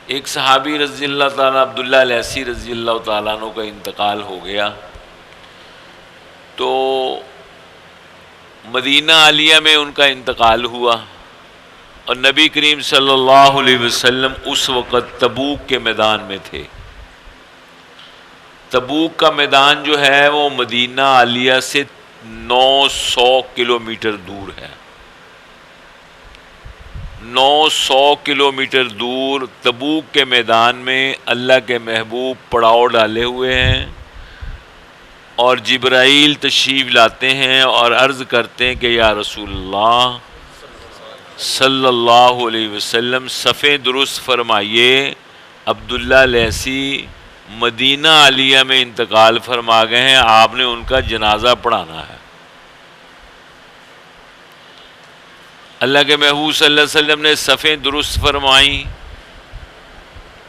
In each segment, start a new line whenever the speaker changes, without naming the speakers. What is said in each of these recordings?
ایک صحابی رضی اللہ تعالیٰ عبداللہ الیسی رضی اللہ تعالیٰ عنہ کا انتقال ہو گیا، تو مدینہ عالیہ میں ان کا انتقال ہوا، اور نبی کریم صلی اللہ علیہ وسلم اس وقت تبوک کے میدان میں تھے۔ تبوک کا میدان جو ہے وہ مدینہ عالیہ سے 900 کلومیٹر دور ہے۔ 900 کلومیٹر دور تبوک کے میدان میں اللہ کے محبوب پڑاؤ ڈالے ہوئے ہیں، اور جبرائیل تشریف لاتے ہیں اور عرض کرتے ہیں کہ یا رسول اللہ صلی اللہ علیہ وسلم صفیں درست فرمائیے، عبداللہ الیسی مدینہ عالیہ میں انتقال فرما گئے ہیں، آپ نے ان کا جنازہ پڑھانا ہے۔ اللہ کے محبوب صلی اللہ علیہ وسلم نے صفیں درست فرمائیں،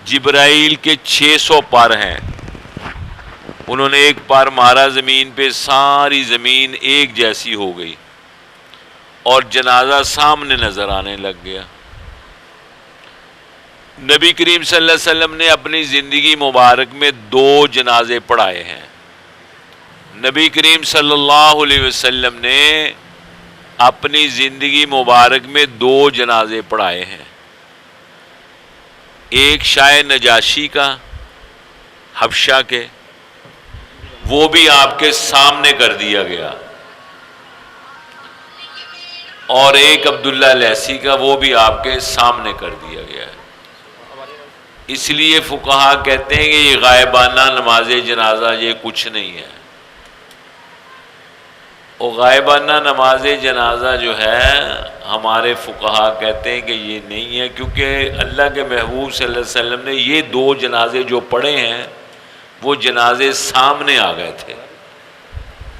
جبرائیل کے 600 پر ہیں، انہوں نے ایک پار مارا زمین پہ، ساری زمین ایک جیسی ہو گئی اور جنازہ سامنے نظر آنے لگ گیا۔ نبی کریم صلی اللہ علیہ وسلم نے اپنی زندگی مبارک میں 2 جنازے پڑھائے ہیں۔ نبی کریم صلی اللہ علیہ وسلم نے اپنی زندگی مبارک میں 2 جنازے پڑھائے ہیں، ایک شاہ نجاشی کا حبشہ کے، وہ بھی آپ کے سامنے کر دیا گیا، اور ایک عبداللہ الیسی کا، وہ بھی آپ کے سامنے کر دیا گیا ہے۔ اس لیے فقہا کہتے ہیں کہ یہ غائبانہ نماز جنازہ یہ کچھ نہیں ہے، اور غائبانہ نماز جنازہ جو ہے ہمارے فقہا کہتے ہیں کہ یہ نہیں ہے، کیونکہ اللہ کے محبوب صلی اللہ علیہ وسلم نے یہ 2 جنازے جو پڑھے ہیں وہ جنازے سامنے آ گئے تھے۔